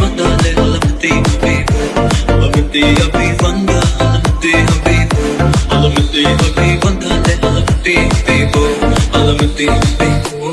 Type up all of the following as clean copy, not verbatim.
வந்தாலே அலமத்தி ஹபீபோ அலமத்தி ஹபீ வந்தா அலமத்தி ஹபீபோ அலமத்தி ஹபீ வந்தாலே அலமத்தி ஹபீபோ அலமத்தி ஹபீபோ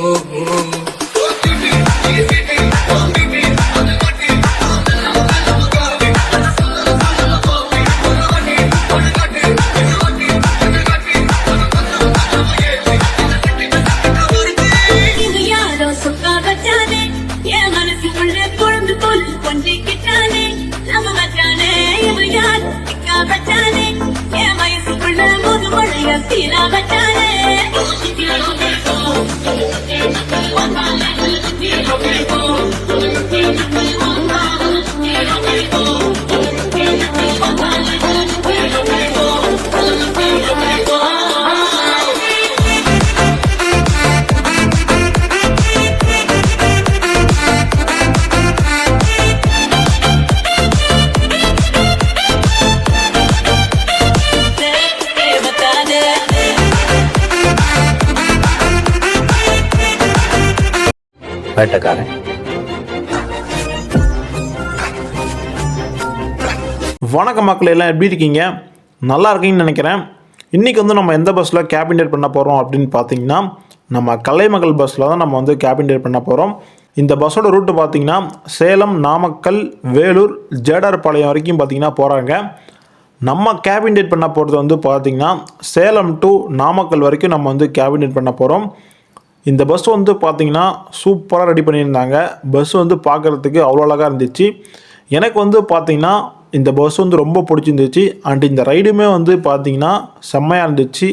வேட்டக்காரன். வணக்கம் மக்கள், எல்லாம் எப்படி இருக்கீங்க? நல்லா இருக்கீங்கன்னு நினைக்கிறேன். இன்றைக்கி வந்து நம்ம எந்த பஸ்ஸில் கேபின் டேட் பண்ண போகிறோம் அப்படின்னு பார்த்தீங்கன்னா, நம்ம கலைமகள் பஸ்ஸில் தான் நம்ம வந்து கேபின் டேட் பண்ண போகிறோம். இந்த பஸ்ஸோட ரூட்டு பார்த்திங்கன்னா சேலம், நாமக்கல், வேலூர், ஜேடார்பாளையம் வரைக்கும் பார்த்திங்கன்னா போகிறாங்க. நம்ம கேபின் டேட் பண்ண போகிறது வந்து பார்த்திங்கன்னா சேலம் டு நாமக்கல் வரைக்கும் நம்ம வந்து கேபின் டேட் பண்ண போகிறோம். இந்த பஸ் வந்து பார்த்திங்கன்னா சூப்பராக ரெடி பண்ணியிருந்தாங்க. பஸ் வந்து பார்க்குறதுக்கு அவ்வளோ அழகாக இருந்துச்சு. எனக்கு வந்து பார்த்திங்கன்னா இந்த பஸ் வந்து ரொம்ப பிடிச்சிருந்துச்சு. அண்ட் இந்த ரைடுமே வந்து பார்த்திங்கன்னா செம்மையாக இருந்துச்சு.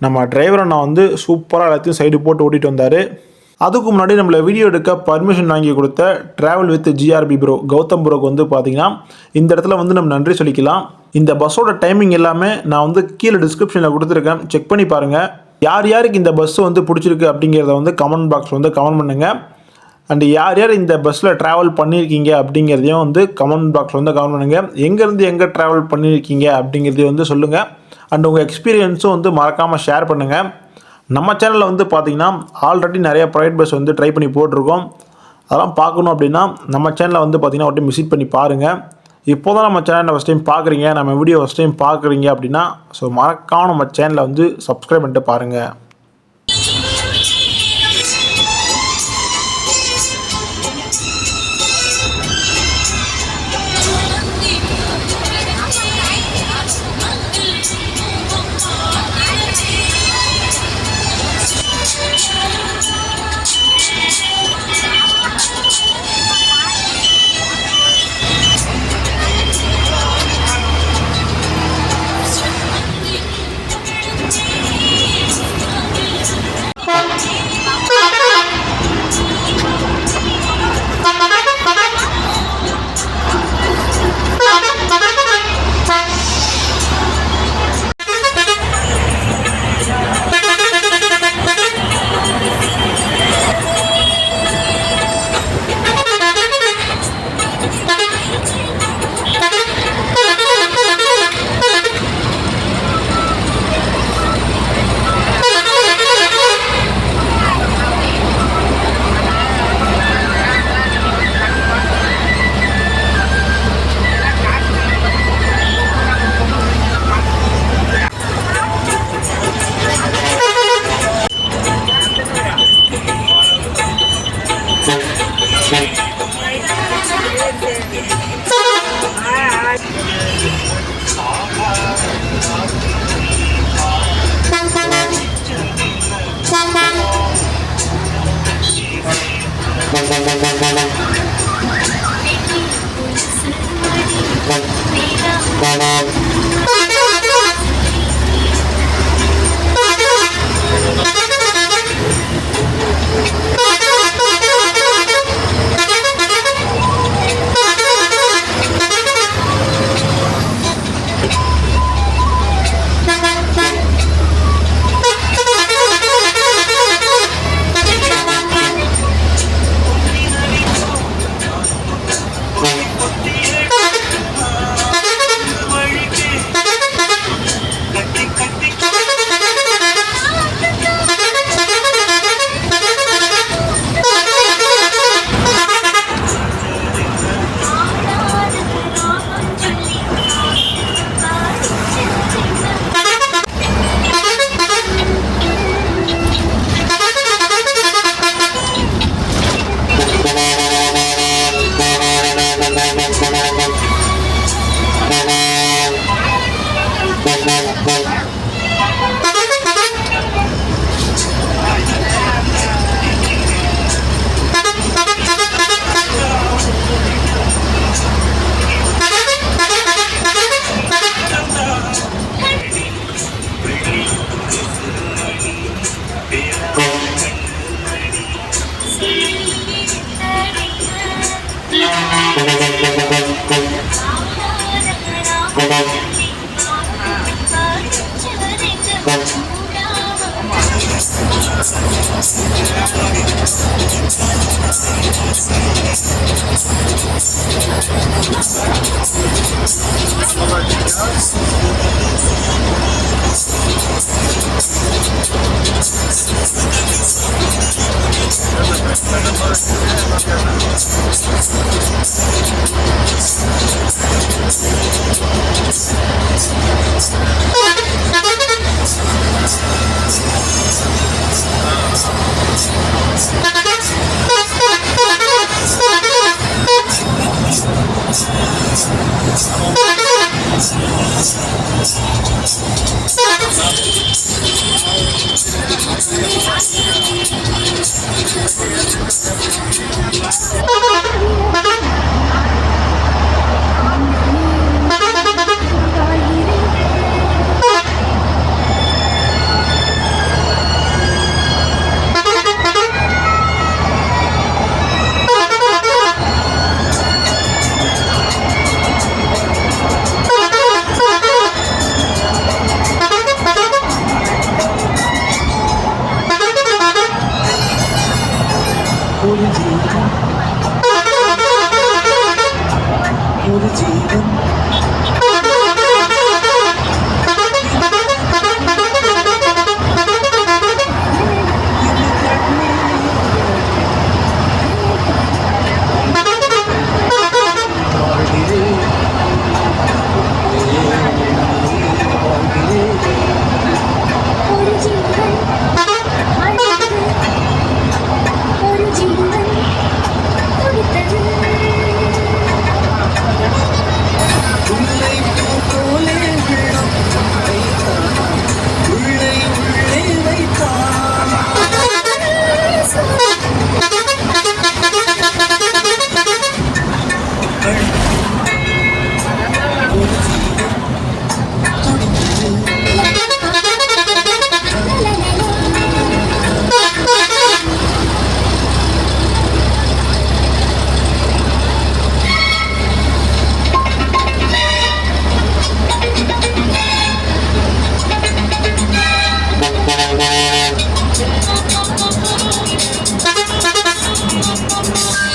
நம்ம டிரைவரை நான் வந்து சூப்பராக எல்லாத்தையும் சைடு போட்டு ஓட்டிகிட்டு வந்தார். அதுக்கு முன்னாடி நம்மளை வீடியோ எடுக்க பர்மிஷன் வாங்கி கொடுத்த travel with GRP bro Gautham ப்ரோக்கு வந்து பார்த்திங்கன்னா இந்த இடத்துல வந்து நம்ம நன்றி சொல்லிக்கலாம். இந்த பஸ்ஸோட டைமிங் எல்லாமே நான் வந்து கீழே டிஸ்கிரிப்ஷனில் கொடுத்துருக்கேன், செக் பண்ணி பாருங்கள். யார் யாருக்கு இந்த பஸ்ஸு வந்து பிடிச்சிருக்கு அப்படிங்கிறத வந்து கமெண்ட் பாக்ஸில் வந்து கமெண்ட் பண்ணுங்கள். அண்டு யார் யார் இந்த பஸ்ஸில் ட்ராவல் பண்ணியிருக்கீங்க அப்படிங்கிறதையும் வந்து கமெண்ட் பாக்ஸில் வந்து கமெண்ட் பண்ணுங்கள். எங்கேருந்து எங்கே ட்ராவல் பண்ணியிருக்கீங்க அப்படிங்கிறதையும் வந்து சொல்லுங்கள். அண்ட் உங்கள் எக்ஸ்பீரியன்ஸும் வந்து மறக்காமல் ஷேர் பண்ணுங்கள். நம்ம சேனலில் வந்து பார்த்திங்கன்னா ஆல்ரெடி நிறைய ப்ரைவேட் பஸ் வந்து ட்ரை பண்ணி போட்டிருக்கோம். அதெல்லாம் பார்க்கணும் அப்படின்னா நம்ம சேனலில் வந்து பார்த்திங்கன்னா ஒரு டைம் விசிட் பண்ணி பாருங்கள். இப்போ தான் நம்ம சேனலை ஃபஸ்ட் டைம் பார்க்குறீங்க, நம்ம வீடியோ ஃபஸ்ட் டைம் பார்க்குறீங்க அப்படின்னா ஸோ மறக்காம நம்ம சேனலை வந்து சப்ஸ்கிரைப் பண்ணிட்டு பாருங்கள்.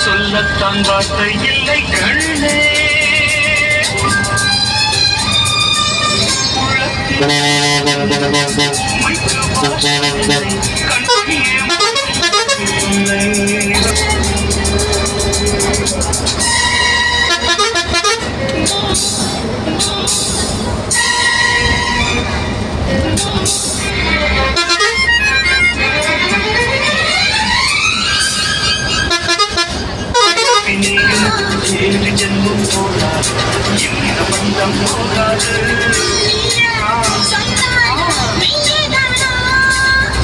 சொல்லத்தான் வார்த்தை இல்லை கண்ணே ஜென்மம் போகாது இந்த பந்தம் போகாது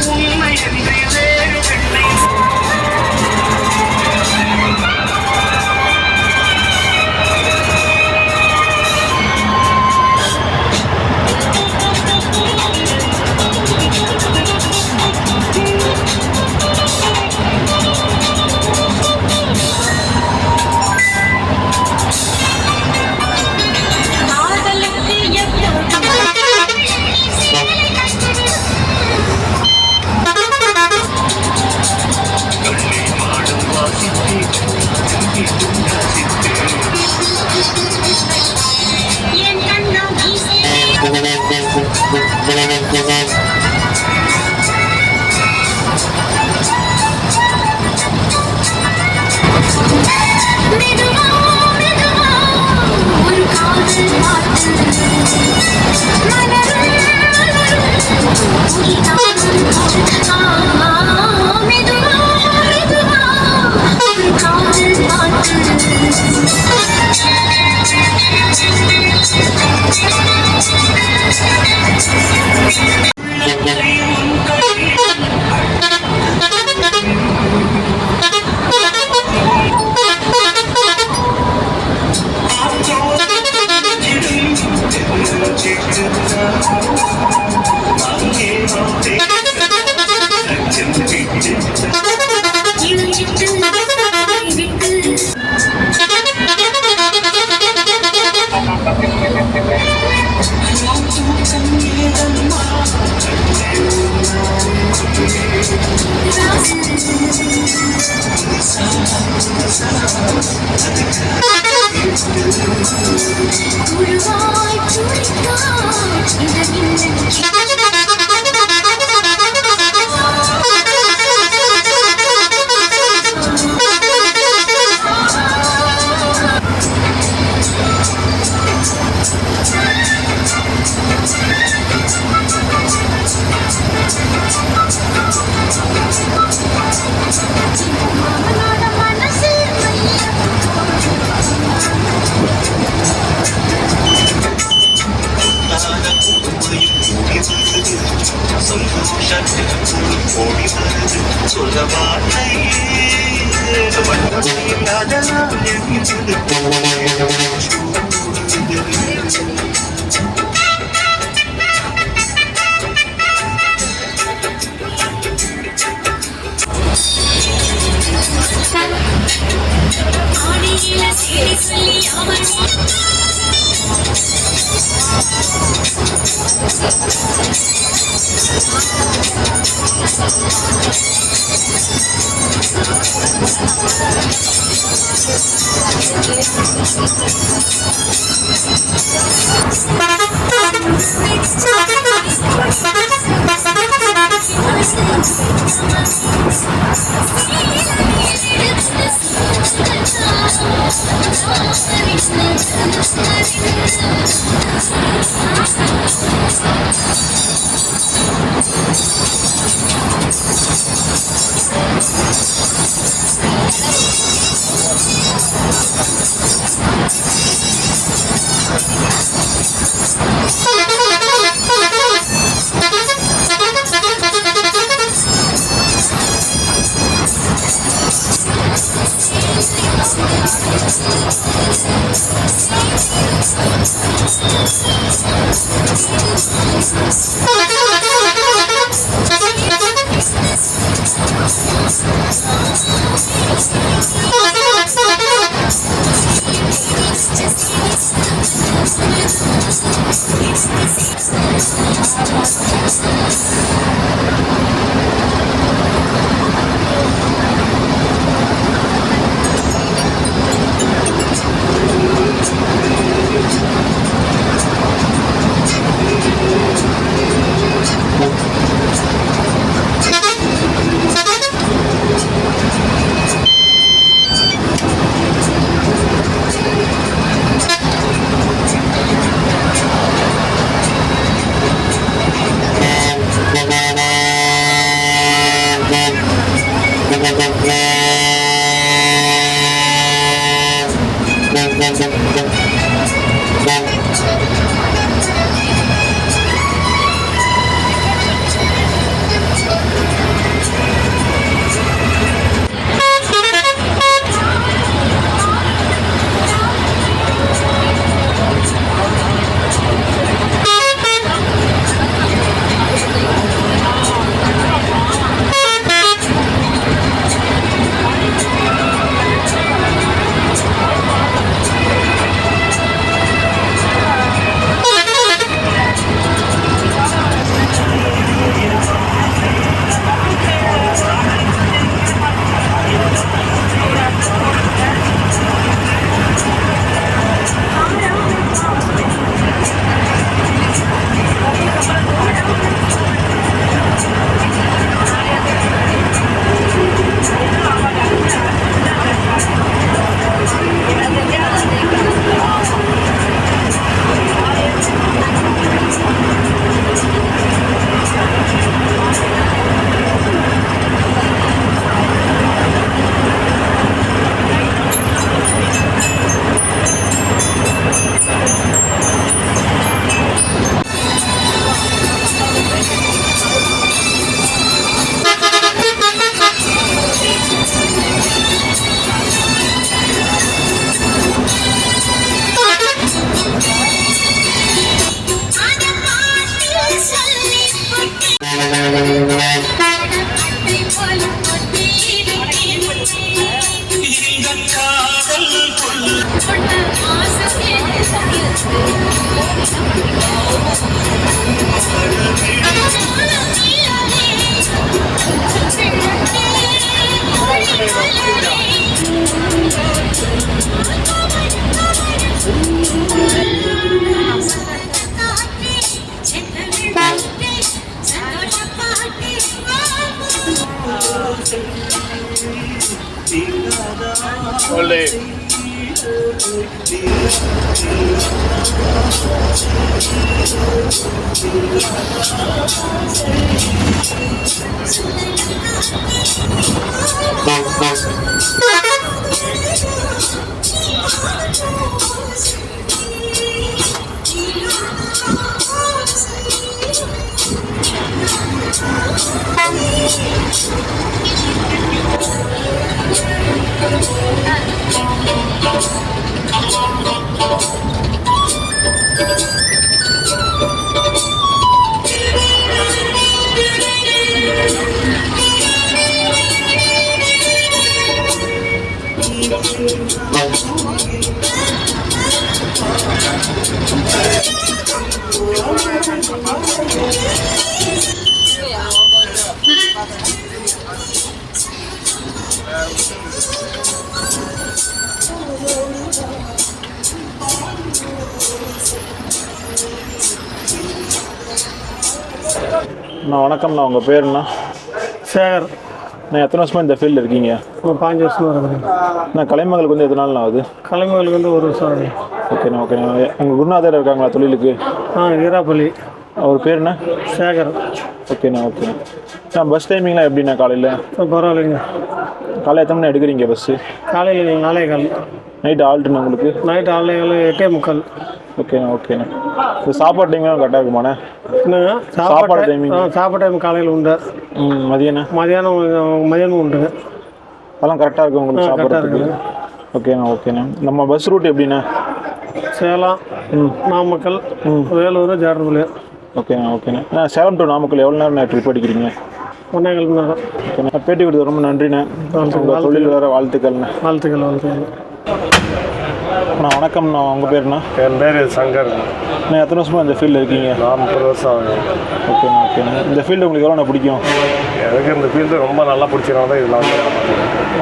உண்மை என்று வேறு வெள்ளை உருவாய் துடித்தாய் இந்த ஆடியில சேரி சொல்லி அவன் வணக்கம்ண்ணா, உங்கள் பேருண்ணா? சேகர். நான் எத்தனை வருஷமாக இந்த ஃபீல்டில் இருக்கீங்க? ஒரு 5 வருஷமாக இருக்கிறேன். நான் கலைமகளுக்கு வந்து எத்தனை நாள் ஆகுது? கலைமகளுக்கு வந்து 1 வருஷம் ஆகுது. ஓகேண்ணா ஓகேண்ணா. உங்கள் குருநாதர் இருக்காங்களா தொழிலுக்கு? வீராப்பள்ளி. அவர் பேர் என்ன? சேகர். ஓகேண்ணா ஓகேண்ணா. நான் பஸ் டைமிங்லாம் எப்படிண்ணா? காலையில் பரவாயில்லைங்க. காலையில் எத்தனை மணி எடுக்கிறீங்க பஸ்ஸு? காலையில் 4:15. நைட்டு ஆல்ட்டுண்ணா உங்களுக்கு? நைட்டு 8:45. ஓகேண்ணா ஓகேண்ணா. இந்த சாப்பாடு டைம்லாம் கரெக்டாக இருக்குமாண்ணே? என்னங்க? சாப்பாடு டைமிங்? சாப்பாடு டைம் காலையில் உண்டு. மதியானம் உண்டுங்க. அதெல்லாம் கரெக்டாக இருக்கும் உங்களுக்கு சாப்பிட்றதுக்கு? ஓகேண்ணா ஓகேண்ணா. நம்ம பஸ் ரூட் எப்படிண்ணா? சேலம், நாமக்கல், வேலூர், ஜாடர்பள்ளி. ஓகேண்ணா ஓகேண்ணா. சேலம் டு நாமக்கல் எவ்வளோ நேரம் ட்ரிப் அடிக்கிறீங்க? 1.25 மணி நேரம். ஓகேண்ணா. பேட்டி கொடுத்து ரொம்ப நன்றிண்ணே. உங்கள் தொழில் வேறு வாழ்த்துக்கள்ண்ணே. வாழ்த்துக்கள். அண்ணா வணக்கம்ண்ணா, உங்கள் பேருண்ணா? என் பேர் சங்கர். நான் எத்தனை வருஷமாக இந்த ஃபீல்டில் இருக்கீங்க? நான் 30 வருஷம் ஆகுது. ஓகேண்ணா. இந்த ஃபீல்டு உங்களுக்கு எவ்வளோ பிடிக்கும்? எனக்கு இந்த ஃபீல்டு ரொம்ப நல்லா பிடிச்சனால தான் இதெல்லாம்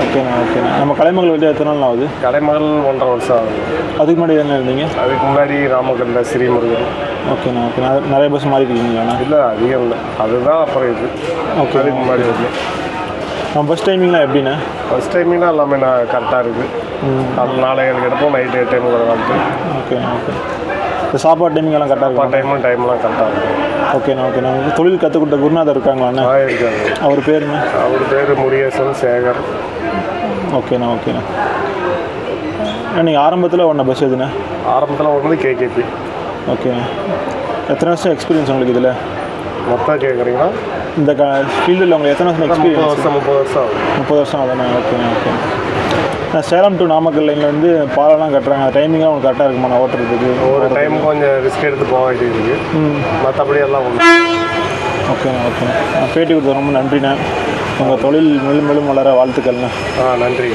ஓகேண்ணா. நம்ம கலைமகள் வந்து எத்தனை நாள் ஆகுது? கலைமகள் 1.5 வருஷம் ஆகுது. அதுக்கு முன்னாடி என்ன இருந்தீங்க? அதுக்கு முன்னாடி நாமக்கல்ல ஸ்ரீமுருகன். ஓகேண்ணா. நிறைய பஸ் மாறி இருக்கீங்களாண்ணா? இல்லை, அதிகம் இல்லை. அதுதான் அப்புறம் இது. ஓகே. அதுக்கு முன்னாடி வந்து நம்ம பஸ் டைமிங்லாம் எப்படிண்ணா? ஃபஸ்ட் டைமிங்லாம் எல்லாமே நான் கரெக்டாக இருக்குது. அது 4:30 எடுப்போம், நைட்டு 8:00 காலத்து. ஓகே. இந்த சாப்பாடு டைமிங்லாம் கரெக்டாக இருக்கும்? டைம்லாம் கரெக்டாக இருக்கும். ஓகேண்ணா. தொழில் கற்றுக் கொடுத்த குருநாதர் இருக்காங்களாண்ணா? இருக்காங்க. அவர் பேருண்ணா? அவர் பேர் முருகேசன் சேகர். ஓகேண்ணா. நீங்கள் ஆரம்பத்தில் ஒன்று பஸ் எதுண்ணா? ஆரம்பத்தில் ஒன்று கேகேபி. ஓகேண்ணா. எத்தனை வருஷம் எக்ஸ்பீரியன்ஸ் உங்களுக்கு இதில்? மொத்தம் கேட்குறீங்களா? இந்த ஃபீல்டில் உங்களுக்கு எத்தனை வருஷம் எக்ஸ்பீரியன்ஸ்? 30 வருஷம் ஆகுது. 30 வருஷம் ஆகுதுண்ணா. ஓகே. நான் சேலம் டு நாமக்கல் லைனில் வந்து பாலெல்லாம் கட்டுறாங்க. டைமிங்லாம் உங்களுக்கு கரெக்டாக இருக்குமா நான் ஓட்டுறதுக்கு? ஒரு டைம் கொஞ்சம் ரிஸ்க் எடுத்து போக வேண்டியது இருக்குது. மற்றபடி எல்லாம் ஒன்று. ஓகேண்ணா. நான் பேட்டி கொடுத்தது ரொம்ப நன்றிண்ணே. உங்கள் தொழில் மேலும் வளர வாழ்த்துக்கள்ண்ணா. நன்றி.